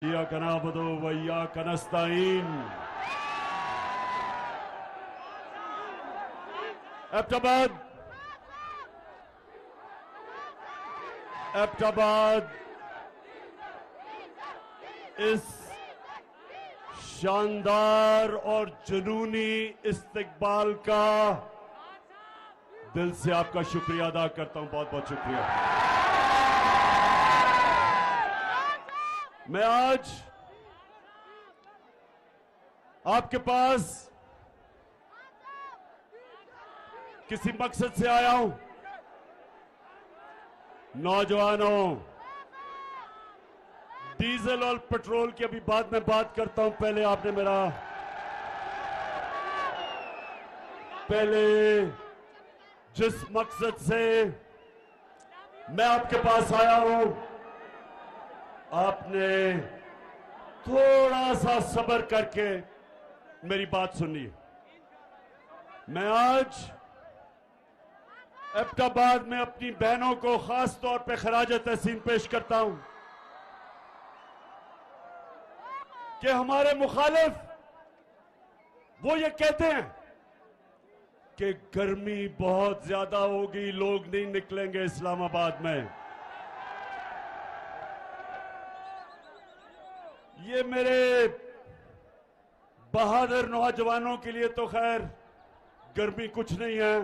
इय्याक नअबुदु व इय्याक नस्तईन। एबटाबाद इस शानदार और जुनूनी इस्तकबाल का दिल से आपका शुक्रिया अदा करता हूं। बहुत बहुत शुक्रिया। मैं आज आपके पास किसी मकसद से आया हूं। नौजवानों, डीजल और पेट्रोल की अभी बाद में बात करता हूं। पहले जिस मकसद से मैं आपके पास आया हूं, आपने थोड़ा सा सब्र करके मेरी बात सुनिए। मैं आज एबटाबाद में अपनी बहनों को खास तौर पे खराज तहसीन पेश करता हूं कि हमारे मुखालिफ वो ये कहते हैं कि गर्मी बहुत ज्यादा होगी, लोग नहीं निकलेंगे इस्लामाबाद में। ये मेरे बहादुर नौजवानों के लिए तो खैर गर्मी कुछ नहीं है,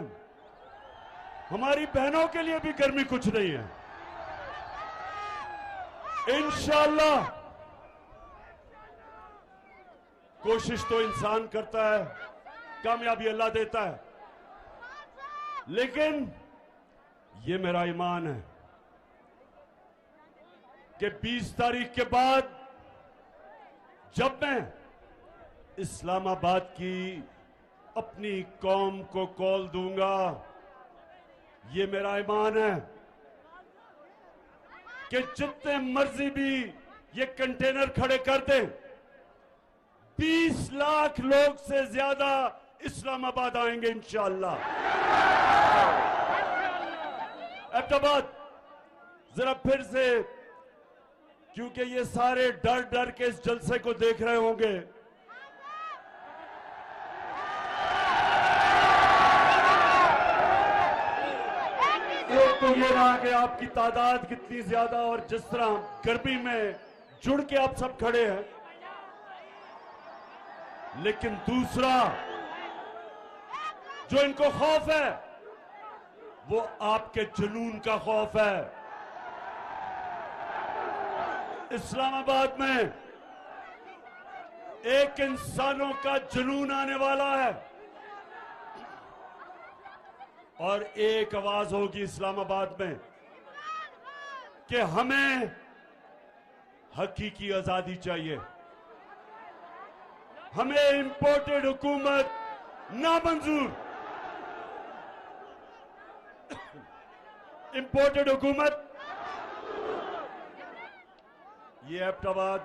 हमारी बहनों के लिए भी गर्मी कुछ नहीं है। इंशाअल्लाह कोशिश तो इंसान करता है, कामयाबी अल्लाह देता है, लेकिन ये मेरा ईमान है कि 20 तारीख के बाद जब मैं इस्लामाबाद की अपनी कौम को कॉल दूंगा, ये मेरा ईमान है कि जितने मर्जी भी ये कंटेनर खड़े कर दें, 20 लाख लोग से ज्यादा इस्लामाबाद आएंगे इंशाअल्लाह। एबटाबाद जरा फिर से, क्योंकि ये सारे डर डर के इस जलसे को देख रहे होंगे, एक तो ये रहा कि आपकी तादाद कितनी ज्यादा और जिस तरह गर्मी में जुड़ के आप सब खड़े हैं, लेकिन दूसरा जो इनको खौफ है वो आपके जुनून का खौफ है। इस्लामाबाद में एक इंसानों का जुनून आने वाला है और एक आवाज होगी इस्लामाबाद में कि हमें हकीकी आजादी चाहिए, हमें इंपोर्टेड हुकूमत नामंजूर। इंपोर्टेड हुकूमत, ये एबटाबाद,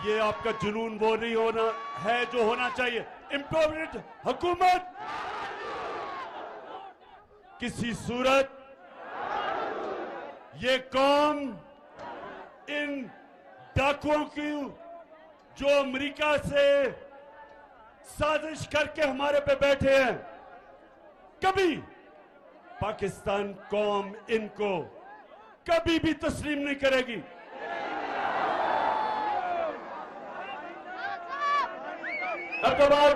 ये आपका जुनून वो नहीं होना है जो होना चाहिए। इंपोर्टेड हुकूमत किसी सूरत ये कौम इन डाकुओं की जो अमेरिका से साजिश करके हमारे पे बैठे हैं, कभी पाकिस्तान कौम इनको कभी भी तस्लीम नहीं करेगी। एबटाबाद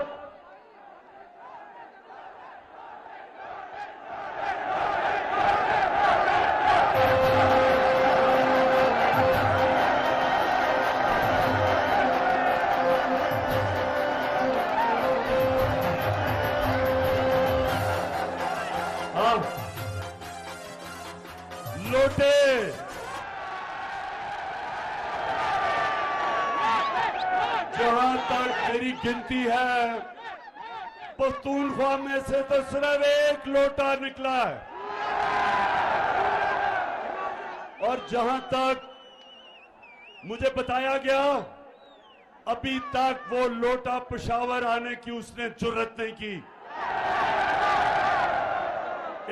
लोटे जहां तक मेरी गिनती है, पख्तूनख्वा में से तो सिर्फ एक लोटा निकला है, और जहां तक मुझे बताया गया, अभी तक वो लोटा पेशावर आने की उसने जुर्रत नहीं की।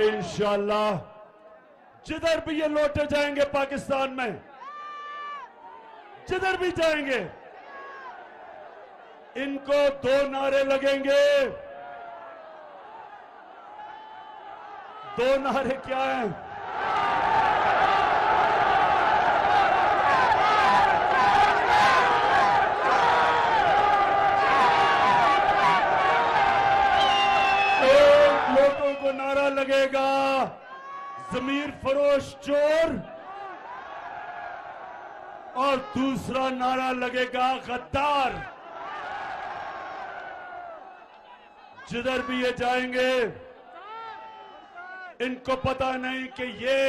इंशाअल्लाह जिधर भी ये लौटे जाएंगे पाकिस्तान में, जिधर भी जाएंगे इनको 2 नारे लगेंगे। 2 नारे क्या हैं? एक लोगों को नारा लगेगा ज़मीर फरोश चोर और दूसरा नारा लगेगा गद्दार। जिधर भी ये जाएंगे इनको पता नहीं कि ये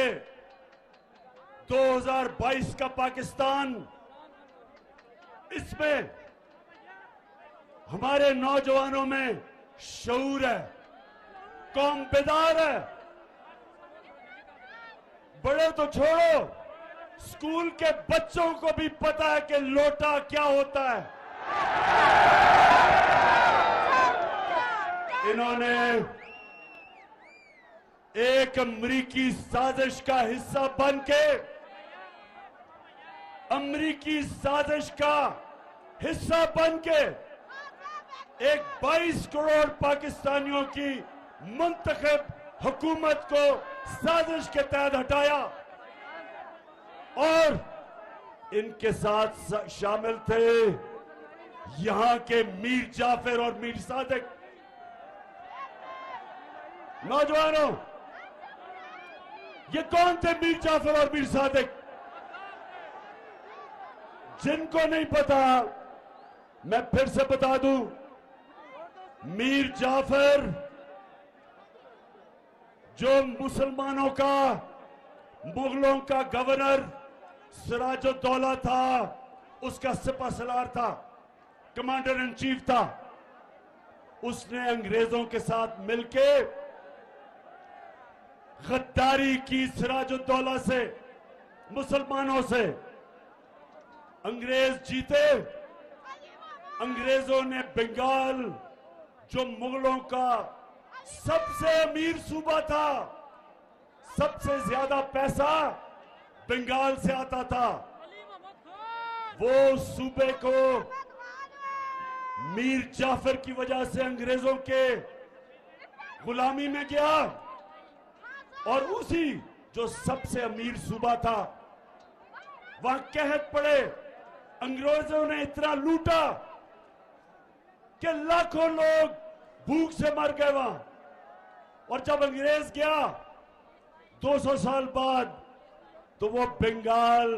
2022 का पाकिस्तान, इसमें हमारे नौजवानों में शऊर है, कौम बेदार है। बड़े तो छोड़ो, स्कूल के बच्चों को भी पता है कि लोटा क्या होता है। इन्होंने एक अमरीकी साजिश का हिस्सा बनके, अमरीकी साजिश का हिस्सा बनके एक 22 करोड़ पाकिस्तानियों की मुंतखब हुकूमत को साजिश के तहत हटाया और इनके साथ शामिल थे यहां के मीर जाफर और मीर सादिक। नौजवानों, ये कौन थे मीर जाफर और मीर सादिक? जिनको नहीं पता मैं फिर से बता दूं, मीर जाफर जो मुसलमानों का, मुगलों का गवर्नर सिराजुद्दौला था, उसका सिपहसालार था, कमांडर इन चीफ था। उसने अंग्रेजों के साथ मिलके गद्दारी की सिराजुद्दौला से, मुसलमानों से। अंग्रेज जीते, अंग्रेजों ने बंगाल, जो मुगलों का सबसे अमीर सूबा था, सबसे ज्यादा पैसा बंगाल से आता था, वो सूबे को मीर जाफर की वजह से अंग्रेजों के गुलामी में गया और उसी जो सबसे अमीर सूबा था वहां कहत पड़े। अंग्रेजों ने इतना लूटा कि लाखों लोग भूख से मर गए वहां। और जब अंग्रेज गया 200 साल बाद, तो वो बंगाल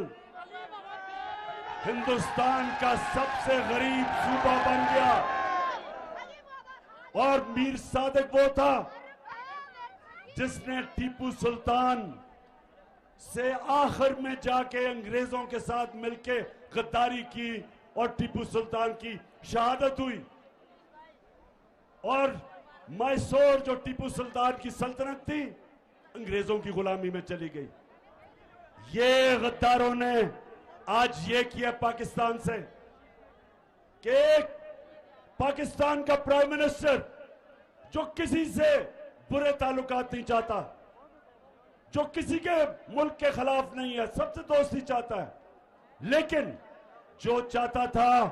हिंदुस्तान का सबसे गरीब सूबा बन गया। और मीर सादिक वो था जिसने टीपू सुल्तान से आखिर में जाके अंग्रेजों के साथ मिलके गद्दारी की और टीपू सुल्तान की शहादत हुई। और मैसूर, जो टीपू सुल्तान की सल्तनत थी, अंग्रेजों की गुलामी में चली गई। ये गद्दारों ने आज ये किया पाकिस्तान से कि पाकिस्तान का प्राइम मिनिस्टर जो किसी से बुरे ताल्लुकात नहीं चाहता, जो किसी के मुल्क के खिलाफ नहीं है, सबसे दोस्ती चाहता है, लेकिन जो चाहता था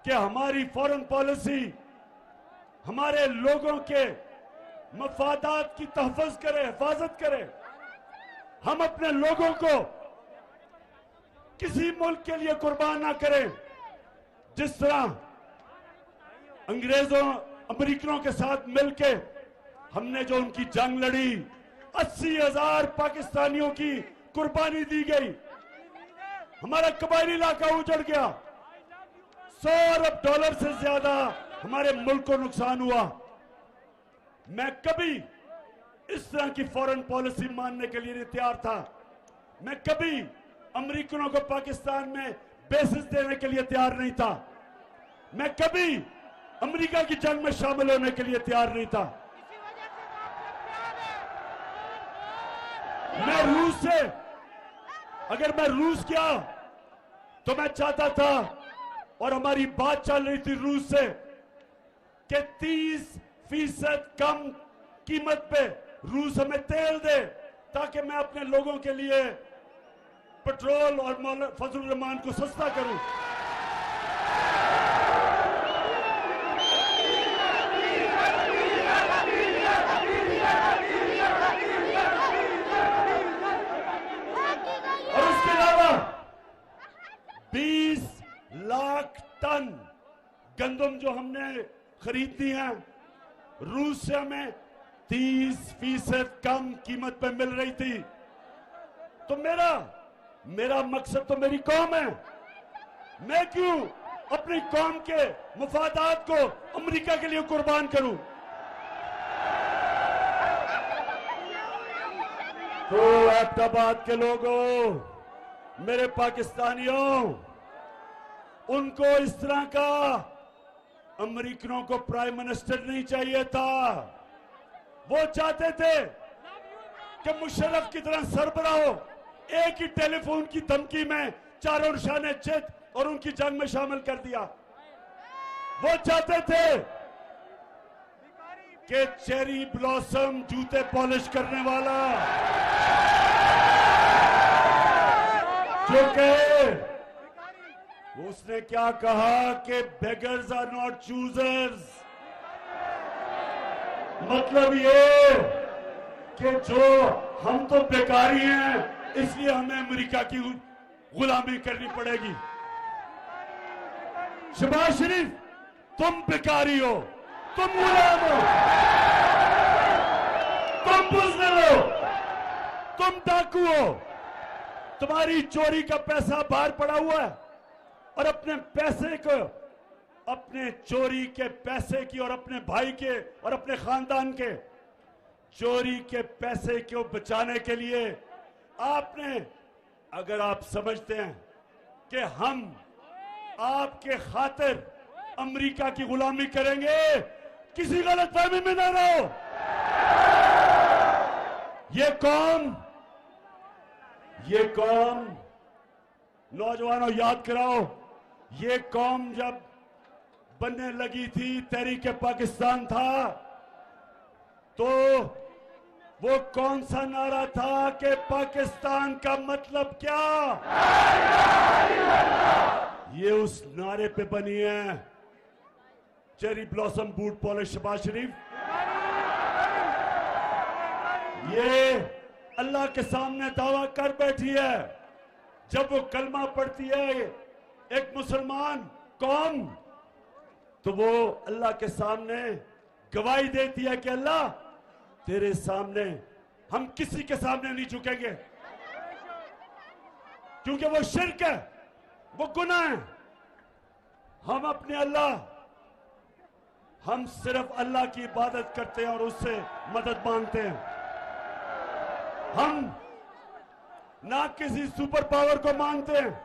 कि हमारी फॉरेन पॉलिसी हमारे लोगों के मफादात की तहफ़्फ़ुज़ करे, हिफाजत करे, हम अपने लोगों को किसी मुल्क के लिए कुर्बान ना करें। जिस तरह अंग्रेजों, अमेरिकनों के साथ मिलके हमने जो उनकी जंग लड़ी, 80,000 पाकिस्तानियों की कुर्बानी दी गई, हमारा कबायली इलाका उजड़ गया, 100 अरब डॉलर से ज्यादा हमारे मुल्क को नुकसान हुआ। मैं कभी इस तरह की फॉरेन पॉलिसी मानने के लिए नहीं तैयार था। मैं कभी अमेरिकनों को पाकिस्तान में बेसिस देने के लिए तैयार नहीं था। मैं कभी अमेरिका की जंग में शामिल होने के लिए तैयार नहीं था। मैं रूस से, अगर मैं रूस गया तो मैं चाहता था, और हमारी बात चल रही थी रूस से, कि 30% कम कीमत पे रूस हमें तेल दे ताकि मैं अपने लोगों के लिए पेट्रोल और फजल रहमान को सस्ता करूं। और उसके अलावा 20 लाख टन गंदम जो हमने खरीदनी है, रूस से हमें 30% कम कीमत पे मिल रही थी। तो मेरा मकसद तो मेरी कौम है। मैं क्यों अपनी कौम के मुफादात को अमेरिका के लिए कुर्बान करूं? तो एबटाबाद के लोगों, मेरे पाकिस्तानियों, उनको इस तरह का अमेरिकनों को प्राइम मिनिस्टर नहीं चाहिए था। वो चाहते थे कि मुशर्रफ की तरह सरबराह हो, एक ही टेलीफोन की धमकी में चारों निशाने चित और उनकी जंग में शामिल कर दिया। वो चाहते थे कि चेरी ब्लॉसम जूते पॉलिश करने वाला जो कहे, उसने क्या कहा कि बेगर्स आर नॉट चूजर्स। मतलब ये कि जो हम तो बेकारी हैं, इसलिए हमें अमेरिका की गुलामी करनी पड़ेगी। शहबाज शरीफ, तुम बेकारी हो, तुम गुलाम हो, तुम बुज़दिल हो, तुम डाकू हो। तुम्हारी चोरी का पैसा बाहर पड़ा हुआ है और अपने पैसे को, अपने चोरी के पैसे की और अपने भाई के और अपने खानदान के चोरी के पैसे को बचाने के लिए आपने, अगर आप समझते हैं कि हम आपके खातिर अमेरिका की गुलामी करेंगे, किसी गलतफहमी में ना रहो। ये कौम नौजवानों याद कराओ, ये कौम जब बनने लगी थी, तहरीक पाकिस्तान था, तो वो कौन सा नारा था कि पाकिस्तान का मतलब क्या? ये उस नारे पे बनी है cherry blossom boot polish Shahbaz Sharif. ये अल्लाह के सामने दावा कर बैठी है। जब वो कलमा पढ़ती है एक मुसलमान कौम, तो वो अल्लाह के सामने गवाही देती है कि अल्लाह, तेरे सामने हम किसी के सामने नहीं झुकेंगे, क्योंकि वो शिर्क है, वो गुनाह है। हम अपने अल्लाह, हम सिर्फ अल्लाह की इबादत करते हैं और उससे मदद मांगते हैं। हम ना किसी सुपर पावर को मांगते हैं।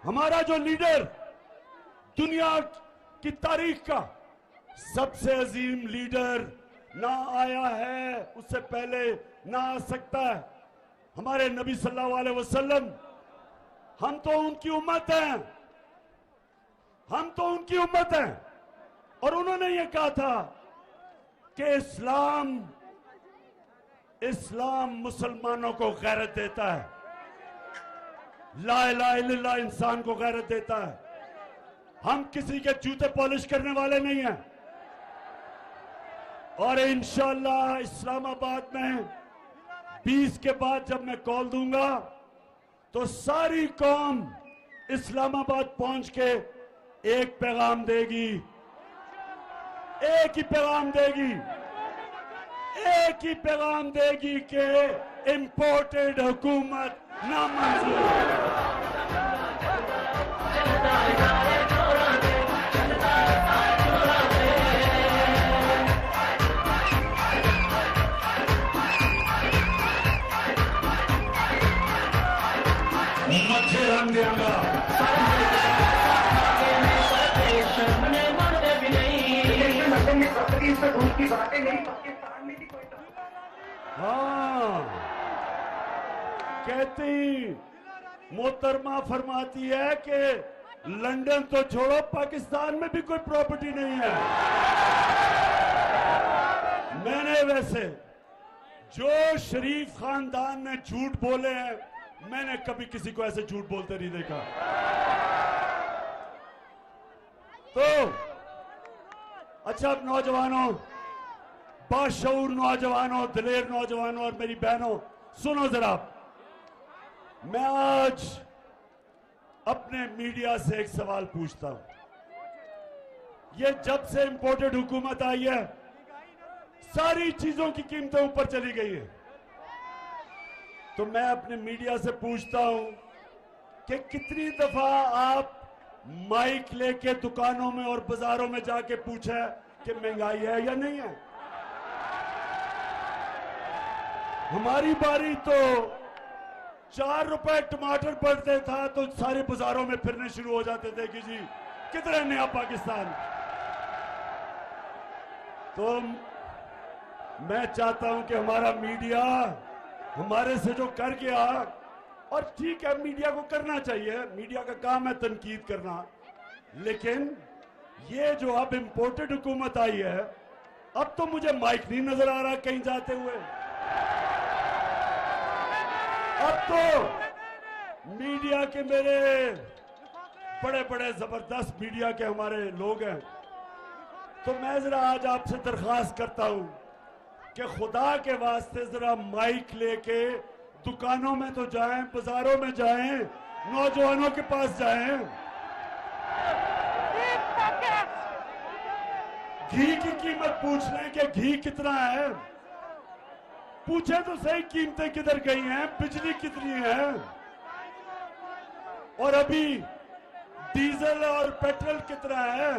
हमारा जो लीडर दुनिया की तारीख का सबसे अजीम लीडर ना आया है, उससे पहले ना आ सकता है, हमारे नबी सल्लल्लाहु अलैहि वसल्लम। हम तो उनकी उम्मत हैं, हम तो उनकी उम्मत हैं। और उन्होंने ये कहा था कि इस्लाम मुसलमानों को गैरत देता है, ला इलाहा इल्लल्लाह इंसान को गैरत देता है। हम किसी के जूते पॉलिश करने वाले नहीं हैं। और इंशाअल्लाह इस्लामाबाद में 20 के बाद जब मैं कॉल दूंगा, तो सारी कौम इस्लामाबाद पहुंच के एक पैगाम देगी, एक ही पैगाम देगी, एक ही पैगाम देगी कि इंपोर्टेड हुकूमत नामंजूर। मच्छे रंग देगा हाँ, कहती मोहतरमा फरमाती है कि लंदन तो छोड़ो, पाकिस्तान में भी कोई प्रॉपर्टी नहीं है। मैंने वैसे जो शरीफ खानदान ने झूठ बोले हैं मैंने कभी किसी को ऐसे झूठ बोलते नहीं देखा। तो अच्छा, अब नौजवानों, बाशऊर नौजवानों, दिलेर नौजवानों और मेरी बहनों, सुनो जरा। मैं आज अपने मीडिया से एक सवाल पूछता हूं। ये जब से इंपोर्टेड हुकूमत आई है, सारी चीजों की कीमतें ऊपर चली गई है। तो मैं अपने मीडिया से पूछता हूं कि कितनी दफा आप माइक लेके दुकानों में और बाजारों में जाके पूछा कि महंगाई है या नहीं है। हमारी बारी तो 4 रुपए टमाटर पड़ते था तो सारे बाजारों में फिरने शुरू हो जाते थे कि जी किधर है नया पाकिस्तान। तो मैं चाहता हूं कि हमारा मीडिया हमारे से जो कर गया, और ठीक है मीडिया को करना चाहिए, मीडिया का काम है तनकीद करना, लेकिन ये जो अब इंपोर्टेड हुकूमत आई है, अब तो मुझे माइक नहीं नजर आ रहा कहीं जाते हुए। अब तो मीडिया के मेरे बड़े बड़े जबरदस्त मीडिया के हमारे लोग हैं। तो मैं जरा आज आपसे दरख्वास्त करता हूं कि खुदा के वास्ते जरा माइक लेके दुकानों में तो जाएं, बाजारों में जाएं, नौजवानों के पास जाएं। घी की कीमत पूछ लें कि घी कितना है, पूछे तो सही कीमतें किधर गई हैं, बिजली कितनी है, और अभी डीजल और पेट्रोल कितना है,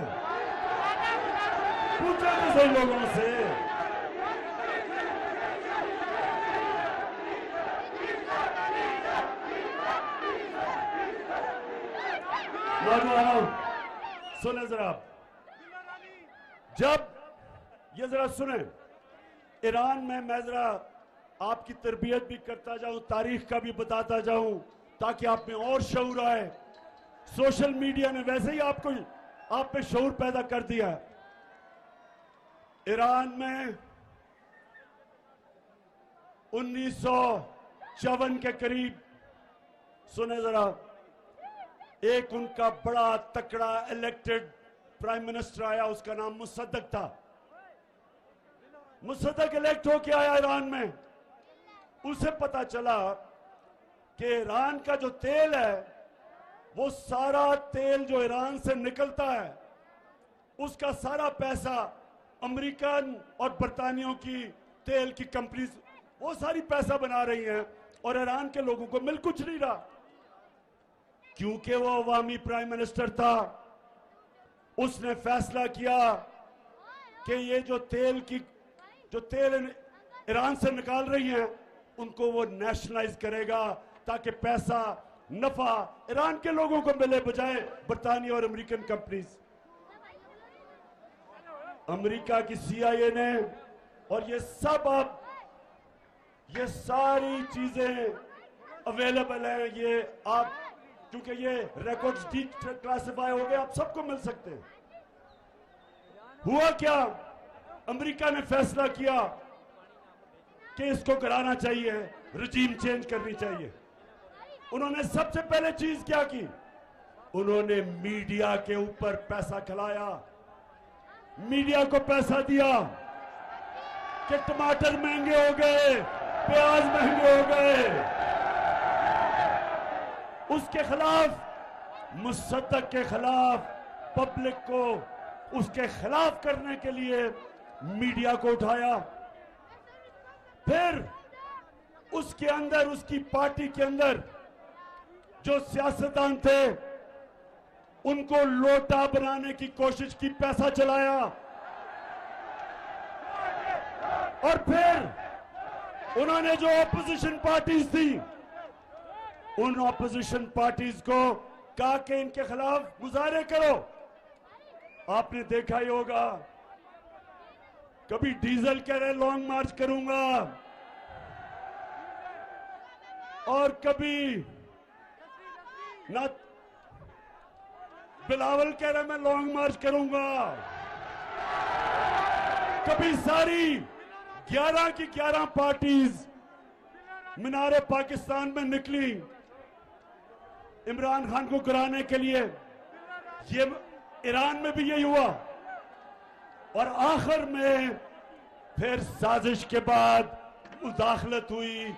पूछे तो सही लोगों से। नौजवानों सुने जरा, जब ये जरा सुने, ईरान में मैं जरा आपकी तरबियत भी करता जाऊं, तारीख का भी बताता जाऊं, ताकि आप में और शऊर आए। सोशल मीडिया ने वैसे ही आप में शऊर पैदा कर दिया। ईरान में 1954 के करीब, सुने जरा, एक उनका बड़ा तकड़ा इलेक्टेड प्राइम मिनिस्टर आया, उसका नाम मुसद्दक था। मुसद्दक इलेक्ट होके आया ईरान में। उसे पता चला कि ईरान का जो तेल है, वो सारा तेल जो ईरान से निकलता है, उसका सारा पैसा अमेरिकन और बरतानियों की तेल की कंपनीज वो सारी पैसा बना रही हैं, और ईरान के लोगों को मिल कुछ नहीं रहा। क्योंकि वो अवामी प्राइम मिनिस्टर था, उसने फैसला किया कि ये जो तेल ईरान से निकाल रही हैं, उनको वो नेशनलाइज करेगा, ताकि पैसा नफा ईरान के लोगों को मिले, बजाय बरतानिया और अमेरिकन कंपनीज। अमेरिका की CIA ने, और ये सब अब ये सारी चीजें अवेलेबल हैं, ये आप क्योंकि ये रिकॉर्ड्स डिक्लासिफाई हो गए, आप सबको मिल सकते हैं। हुआ क्या, अमेरिका ने फैसला किया कि इसको कराना चाहिए, रजीम चेंज करनी चाहिए। उन्होंने सबसे पहले चीज क्या की, उन्होंने मीडिया के ऊपर पैसा खिलाया, मीडिया को पैसा दिया कि टमाटर महंगे हो गए, प्याज महंगे हो गए। उसके खिलाफ, मुसद्दक के खिलाफ, पब्लिक को उसके खिलाफ करने के लिए मीडिया को उठाया। फिर उसके अंदर, उसकी पार्टी के अंदर जो सियासतदान थे, उनको लोटा बनाने की कोशिश की, पैसा चलाया। और फिर उन्होंने जो ऑपोजिशन पार्टीज थी, उन ऑपोजिशन पार्टीज को कहा कि इनके खिलाफ मुजाहरे करो। आपने देखा ही होगा, कभी डीजल कह रहे लॉन्ग मार्च करूंगा, और कभी ना बिलावल कह रहे मैं लॉन्ग मार्च करूंगा, कभी सारी 11 की 11 पार्टीज मीनारे पाकिस्तान में निकली इमरान खान को गिराने के लिए, ये ईरान में भी यही हुआ और आखिर में फिर साजिश के बाद मुदाखलत हुई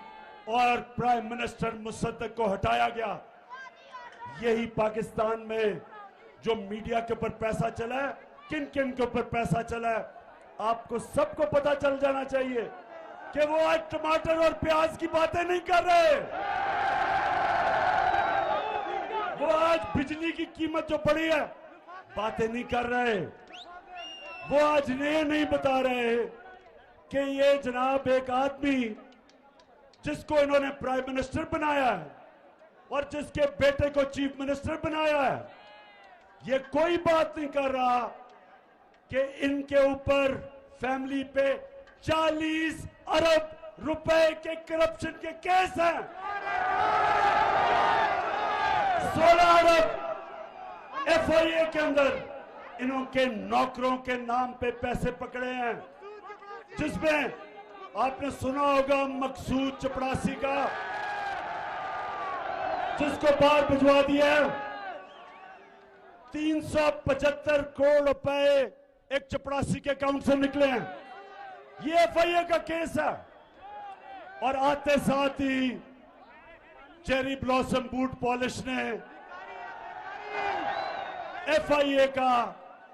और प्राइम मिनिस्टर मुसद्दक को हटाया गया। यही पाकिस्तान में जो मीडिया के ऊपर पैसा चला है, किन किन के ऊपर पैसा चला है, आपको सबको पता चल जाना चाहिए कि वो आज टमाटर और प्याज की बातें नहीं कर रहे, वो आज बिजली की कीमत जो बढ़ी है बातें नहीं कर रहे, वो आज ये नहीं बता रहे कि ये जनाब एक आदमी जिसको इन्होंने प्राइम मिनिस्टर बनाया है और जिसके बेटे को चीफ मिनिस्टर बनाया है, ये कोई बात नहीं कर रहा कि इनके ऊपर फैमिली पे 40 अरब रुपए के करप्शन के केस हैं। 16 अरब FIA के अंदर इनके नौकरों के नाम पे पैसे पकड़े हैं, जिसमें आपने सुना होगा मकसूद चपरासी का, जिसको बाहर भिजवा दिया। 375 करोड़ रुपए एक चपरासी के अकाउंट से निकले हैं। ये FIA का केस है। और आते साथ ही चेरी ब्लॉसम बूट पॉलिश ने FIA का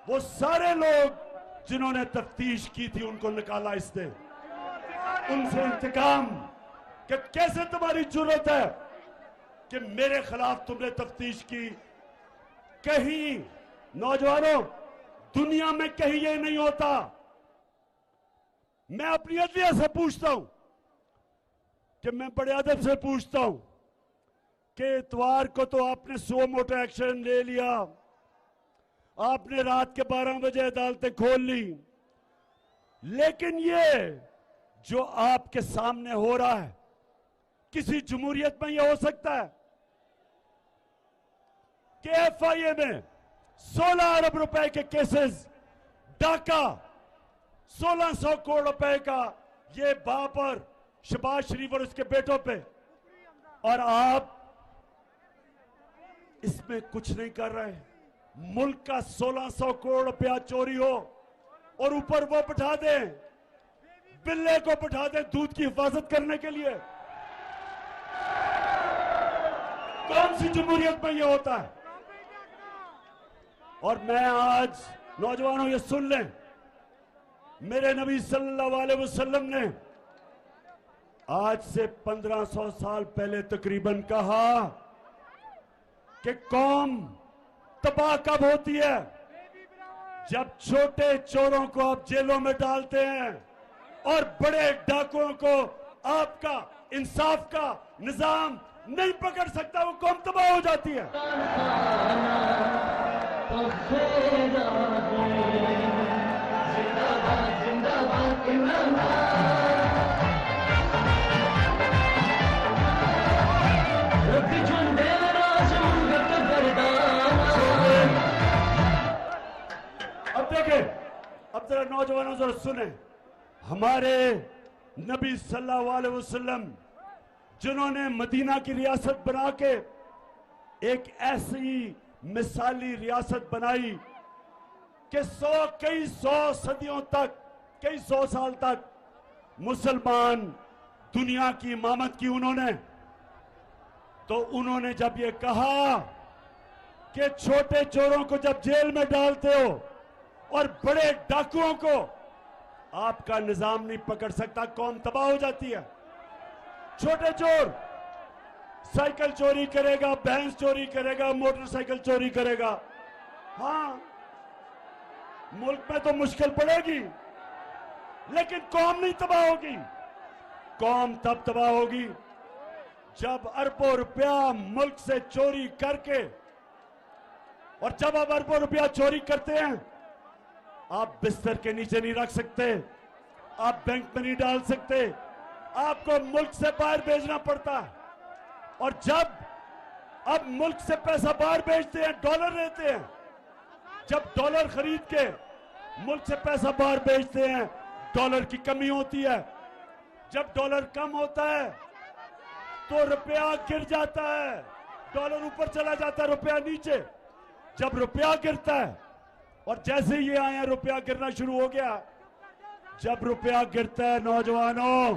वो सारे लोग जिन्होंने तफ्तीश की थी उनको निकाला इसने, उनसे इंतकाम कि कैसे तुम्हारी जरूरत है कि मेरे खिलाफ तुमने तफ्तीश की। कहीं नौजवानों, दुनिया में कहीं ये नहीं होता। मैं अपनी अदलिया से पूछता हूं कि मैं बड़े अदब से पूछता हूं कि इतवार को तो आपने सो मोटा एक्शन ले लिया, आपने रात के 12 बजे अदालतें खोल ली, लेकिन ये जो आपके सामने हो रहा है किसी जमहूरियत में यह हो सकता है कि FIA में 16 अरब रुपए के केसेस, डाका 1600 करोड़ रुपए का ये बाप और शहबाज शरीफ और उसके बेटों पे, और आप इसमें कुछ नहीं कर रहे। मुल्क का 1600 करोड़ रुपया चोरी हो और ऊपर वो बिठा दें, बिल्ले को बिठा दें दूध की हिफाजत करने के लिए। कौन सी जमहूरियत में ये होता है? और मैं आज नौजवानों ये सुन लें, मेरे नबी सल्लल्लाहु अलैहि वसल्लम ने आज से 1500 साल पहले तकरीबन कहा कि कौम तबाह कब होती है? जब छोटे चोरों को आप जेलों में डालते हैं और बड़े डाकुओं को आपका इंसाफ का निजाम नहीं पकड़ सकता, वो कौम तबाह हो जाती है। अब देखें, अब जरा नौजवानों जरा सुने, हमारे नबी सल्लल्लाहु अलैहि वसल्लम जिन्होंने मदीना की रियासत बना के एक ऐसी मिसाली रियासत बनाई कि कई सौ सदियों तक, कई सौ साल तक मुसलमान दुनिया की इमामत की उन्होंने, तो उन्होंने जब ये कहा कि छोटे चोरों को जब जेल में डालते हो और बड़े डाकुओं को आपका निजाम नहीं पकड़ सकता, कौम तबाह हो जाती है। छोटे चोर साइकिल चोरी करेगा, भैंस चोरी करेगा, मोटरसाइकिल चोरी करेगा, हाँ मुल्क में तो मुश्किल पड़ेगी, लेकिन कौम नहीं तबाह होगी। कौम तब तबाह होगी जब अरबों रुपया मुल्क से चोरी करके, और जब आप अरबों रुपया चोरी करते हैं आप बिस्तर के नीचे नहीं रख सकते, आप बैंक में नहीं डाल सकते, आपको मुल्क से बाहर भेजना पड़ता है। और जब अब मुल्क से पैसा बाहर भेजते हैं, डॉलर लेते हैं, जब डॉलर खरीद के मुल्क से पैसा बाहर भेजते हैं, डॉलर की कमी होती है। जब डॉलर कम होता है तो रुपया गिर जाता है, डॉलर ऊपर चला जाता है, रुपया नीचे। जब रुपया गिरता है, और जैसे ये आए हैं रुपया गिरना शुरू हो गया। जब रुपया गिरता है नौजवानों,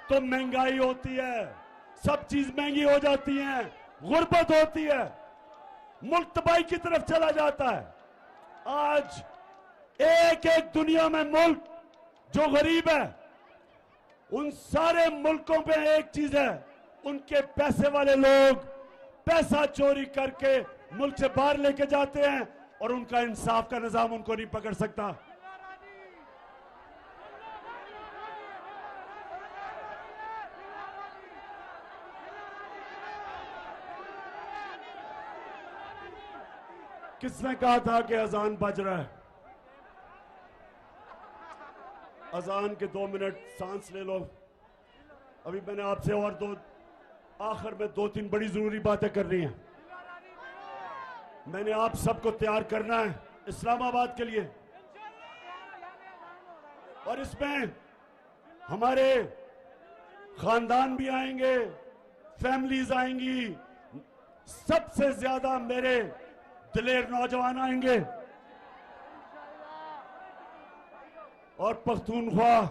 तो महंगाई होती है, सब चीज महंगी हो जाती है, गुर्बत होती है, मुल्क तबाही की तरफ चला जाता है। आज एक एक दुनिया में मुल्क जो गरीब है, उन सारे मुल्कों पे एक चीज है, उनके पैसे वाले लोग पैसा चोरी करके मुल्क से बाहर लेके जाते हैं और उनका इंसाफ का निजाम उनको नहीं पकड़ सकता। किसने कहा था कि अजान बज रहा है? अजान के 2 मिनट सांस ले लो। अभी मैंने आपसे और आखिर में 2-3 बड़ी जरूरी बातें करनी है। मैंने आप सबको तैयार करना है इस्लामाबाद के लिए, और इसमें हमारे खानदान भी आएंगे, फैमिलीज आएंगी, सबसे ज्यादा मेरे दिलेर नौजवान आएंगे। और पख्तूनख्वा,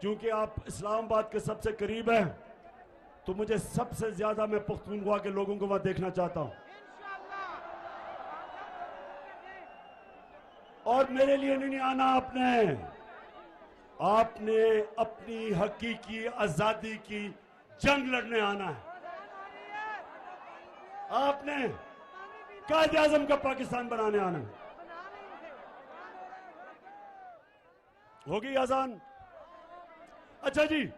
क्योंकि आप इस्लामाबाद के सबसे करीब हैं, तो मुझे सबसे ज्यादा मैं पख्तूनख्वा के लोगों को वहां देखना चाहता हूं। और मेरे लिए नहीं आना आपने अपनी हकीकी आजादी की जंग लड़ने आना है। आपने कायदे आजम का पाकिस्तान बनाने आना है। होगी आजान? अच्छा जी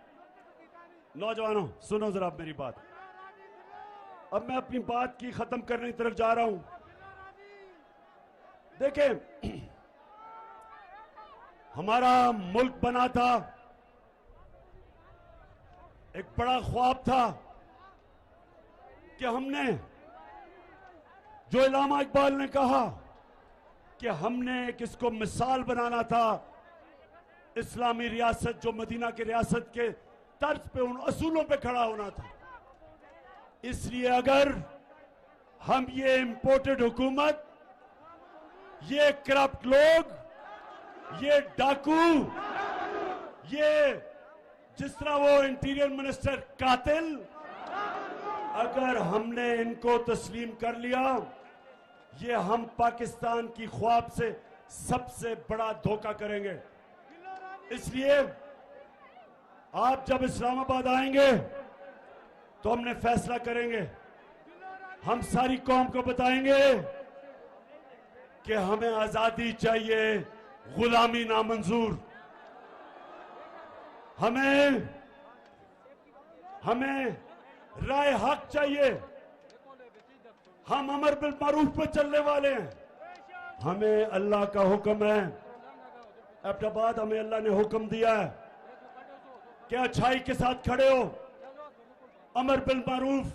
नौजवानों, सुनो जरा मेरी बात। अब मैं अपनी बात की खत्म करने की तरफ जा रहा हूं। देखें, हमारा मुल्क बना था, एक बड़ा ख्वाब था कि हमने, जो इल्लामा इकबाल ने कहा कि हमने किसको मिसाल बनाना था, इस्लामी रियासत जो मदीना की रियासत के तर्ज पे, उन असूलों पे खड़ा होना था। इसलिए अगर हम ये इंपोर्टेड हुकूमत, ये करप्ट लोग, ये डाकू, ये जिस तरह वो इंटीरियर मिनिस्टर कातिल, अगर हमने इनको तस्लीम कर लिया, ये हम पाकिस्तान की ख्वाब से सबसे बड़ा धोखा करेंगे। इसलिए आप जब इस्लामाबाद आएंगे तो हमने फैसला करेंगे, हम सारी कौम को बताएंगे कि हमें आजादी चाहिए, गुलामी नामंजूर। हमें राय हक चाहिए। हम अमर बिल मारूफ पे चलने वाले हैं। हमें अल्लाह का हुक्म है, एबटाबाद हमें अल्लाह ने हुक्म दिया है कि अच्छाई के साथ खड़े हो, अमर बिल मारूफ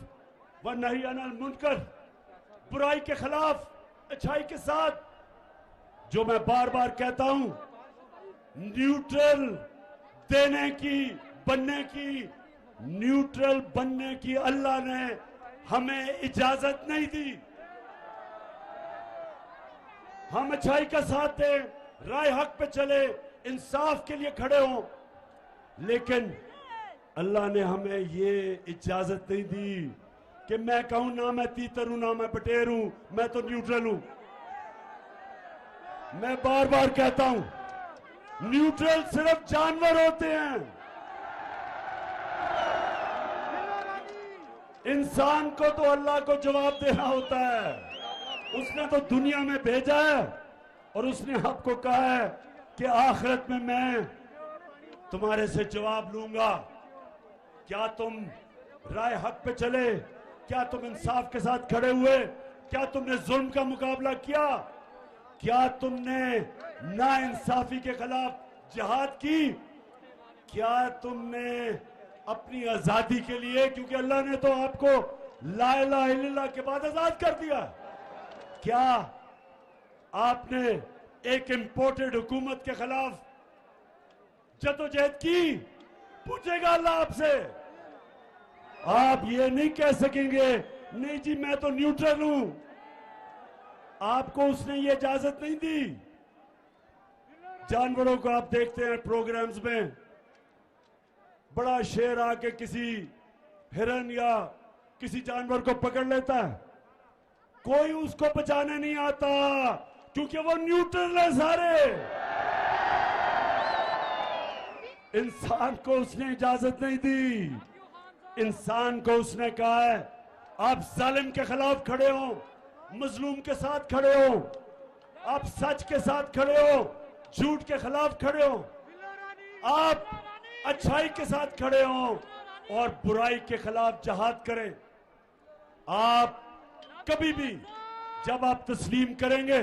व नही अनिल मुनकर, बुराई के खिलाफ अच्छाई के साथ। जो मैं बार बार कहता हूं, न्यूट्रल बनने की अल्लाह ने हमें इजाजत नहीं दी। हम अच्छाई का साथ दें, राय हक पे चले, इंसाफ के लिए खड़े हों, लेकिन अल्लाह ने हमें ये इजाजत नहीं दी कि मैं कहूं ना मैं तीतर हूं ना मैं बटेर हूं, मैं तो न्यूट्रल हूं। मैं बार बार कहता हूं, न्यूट्रल सिर्फ जानवर होते हैं। इंसान को तो अल्लाह को जवाब देना होता है। उसने तो दुनिया में भेजा है और उसने आपको कहा है कि आखिरत में मैं तुम्हारे से जवाब लूंगा। क्या तुम राय हक पे चले? क्या तुम इंसाफ के साथ खड़े हुए? क्या तुमने जुल्म का मुकाबला किया? क्या तुमने नाइंसाफी के खिलाफ जिहाद की? क्या तुमने अपनी आजादी के लिए, क्योंकि अल्लाह ने तो आपको ला इलाहा इल्लल्लाह के बाद आजाद कर दिया, क्या आपने एक इंपोर्टेड हुकूमत के खिलाफ जदोजहद की? पूछेगा अल्लाह आपसे। आप ये नहीं कह सकेंगे नहीं जी मैं तो न्यूट्रल हूं। आपको उसने ये इजाजत नहीं दी। जानवरों को आप देखते हैं प्रोग्राम्स में, बड़ा शेर आके किसी हिरन या किसी जानवर को पकड़ लेता है, कोई उसको बचाने नहीं आता क्योंकि वो न्यूट्रल है सारे। इंसान को उसने इजाजत नहीं दी। इंसान को उसने कहा है आप जालिम के खिलाफ खड़े हो, मजलूम के साथ खड़े हो, आप सच के साथ खड़े हो, झूठ के खिलाफ खड़े हो, आप अच्छाई के साथ खड़े हो और बुराई के खिलाफ जहाद करें। आप कभी भी जब आप तस्लीम करेंगे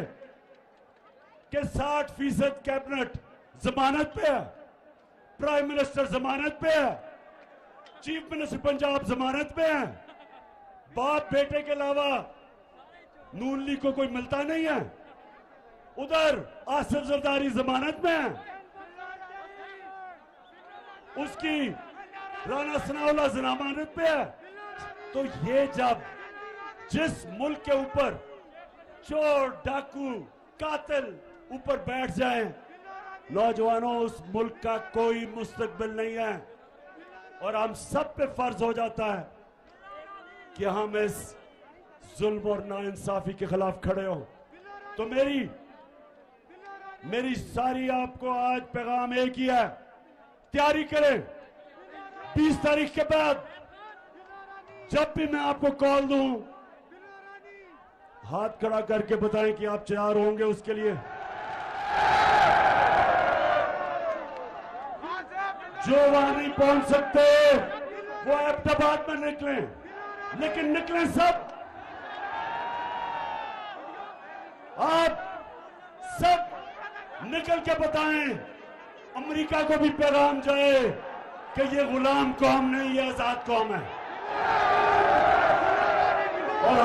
कि 60% कैबिनेट जमानत पे है, प्राइम मिनिस्टर जमानत पे है, चीफ मिनिस्टर पंजाब जमानत पे है, बाप बेटे के अलावा नून लीग को कोई मिलता नहीं है, उधर आसिफ जरदारी जमानत में है, उसकी राना सनाउल्लाह जमानत पे है। तो ये जब जिस मुल्क के ऊपर चोर डाकू कातिल ऊपर बैठ जाए, नौजवानों उस मुल्क का कोई मुस्तकबिल नहीं है और हम सब पे फर्ज हो जाता है कि हम इस जुल्म और नाइंसाफी के खिलाफ खड़े हो। तो मेरी सारी आपको आज पैगाम एक ही है, तैयारी करें। 20 तारीख के बाद जब भी मैं आपको कॉल दूं, हाथ खड़ा करके बताएं कि आप तैयार होंगे उसके लिए। जो वहां नहीं पहुंच सकते वो एबटाबाद में निकलें, लेकिन निकलें सब। आप सब निकल के बताएं, अमेरिका को भी पैगाम जाए कि ये गुलाम कौम नहीं, ये आजाद कौम है और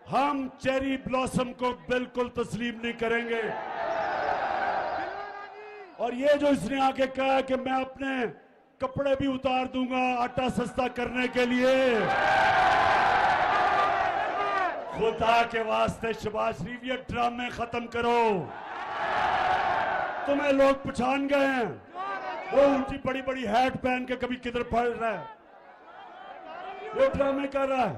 हम चेरी ब्लॉसम को बिल्कुल तस्लीम नहीं करेंगे। और ये जो इसने आके कहा कि मैं अपने कपड़े भी उतार दूंगा आटा सस्ता करने के लिए, खुदा के वास्ते शहबाज शरीफ ये ड्रामे खत्म करो। तुम्हें लोग पहचान गए हैं, वो ऊंची बड़ी बड़ी हैट पहन के कभी किधर पड़ रहा है, वो ड्रामे कर रहा है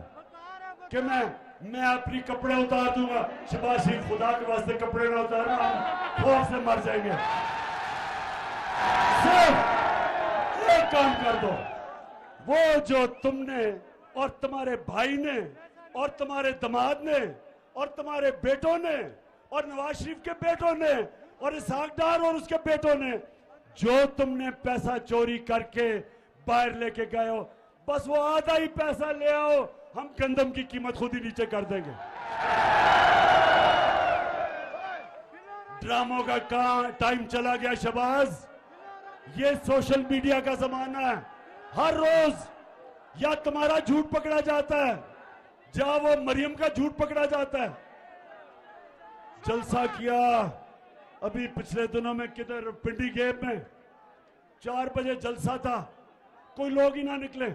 कि मैं अपनी कपड़े उतार दूंगा। शहबाज शरीफ खुदा के वास्ते कपड़े ना उतारना, हम खौफ से मर जाएंगे। सिर्फ एक काम कर दो, वो जो तुमने और तुम्हारे भाई ने और तुम्हारे दामाद ने और तुम्हारे बेटों ने और नवाज शरीफ के बेटों ने और इसहाक डार और उसके बेटों ने जो तुमने पैसा चोरी करके बाहर लेके गए हो, बस वो आधा ही पैसा ले आओ, हम गंदम की कीमत खुद ही नीचे कर देंगे। ड्रामों का टाइम चला गया शहबाज। ये सोशल मीडिया का जमाना है, हर रोज या तुम्हारा झूठ पकड़ा जाता है, जहां वो मरियम का झूठ पकड़ा जाता है। जलसा किया अभी पिछले दिनों में किधर पिंडी गेप में, 4 बजे जलसा था, कोई लोग ही ना निकले,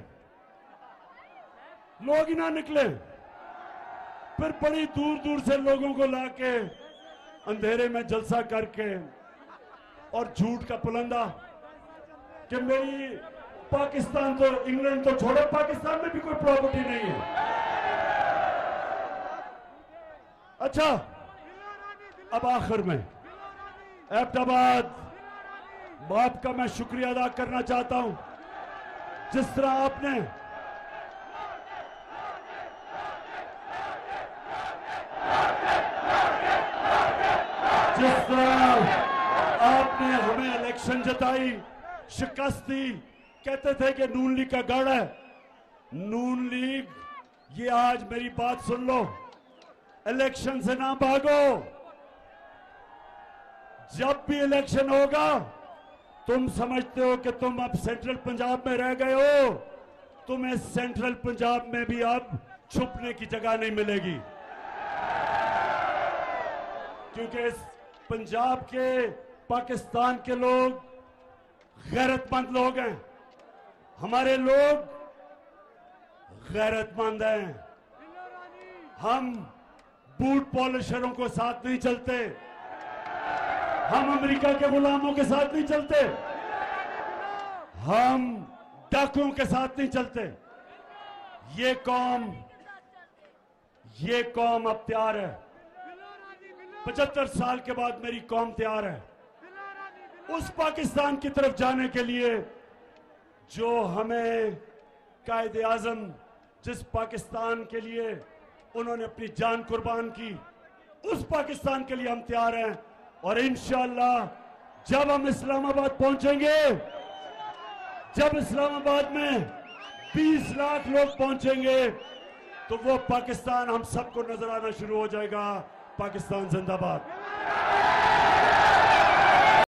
फिर बड़ी दूर दूर से लोगों को लाके अंधेरे में जलसा करके और झूठ का पुलंदा कि मेरी पाकिस्तान तो इंग्लैंड तो छोड़ो, पाकिस्तान में भी कोई प्रॉपर्टी नहीं है। अच्छा, अब आखिर में एबटाबाद बाप का मैं शुक्रिया अदा करना चाहता हूं, जिस तरह आपने हमें इलेक्शन जताई, शिकस्त दी, कहते थे कि नून लीग का गढ़ है। नून लीग, ये आज मेरी बात सुन लो, इलेक्शन से ना भागो। जब भी इलेक्शन होगा, तुम समझते हो कि तुम अब सेंट्रल पंजाब में रह गए हो, तुम्हें सेंट्रल पंजाब में भी अब छुपने की जगह नहीं मिलेगी, क्योंकि इस पंजाब के, पाकिस्तान के लोग गैरतमंद लोग हैं। हमारे लोग गैरतमंद हैं। हम बूट पॉलिशरों को साथ नहीं चलते, हम अमेरिका के गुलामों के साथ नहीं चलते, हम डाकुओं के साथ नहीं चलते। ये कौम अब तैयार है। 75 साल के बाद मेरी कौम तैयार है उस पाकिस्तान की तरफ जाने के लिए जो हमें कायदे आजम, जिस पाकिस्तान के लिए उन्होंने अपनी जान कुर्बान की, उस पाकिस्तान के लिए हम तैयार हैं। और इंशाअल्लाह जब हम इस्लामाबाद पहुंचेंगे, जब इस्लामाबाद में 20 लाख लोग पहुंचेंगे, तो वो पाकिस्तान हम सबको नजर आना शुरू हो जाएगा। पाकिस्तान जिंदाबाद।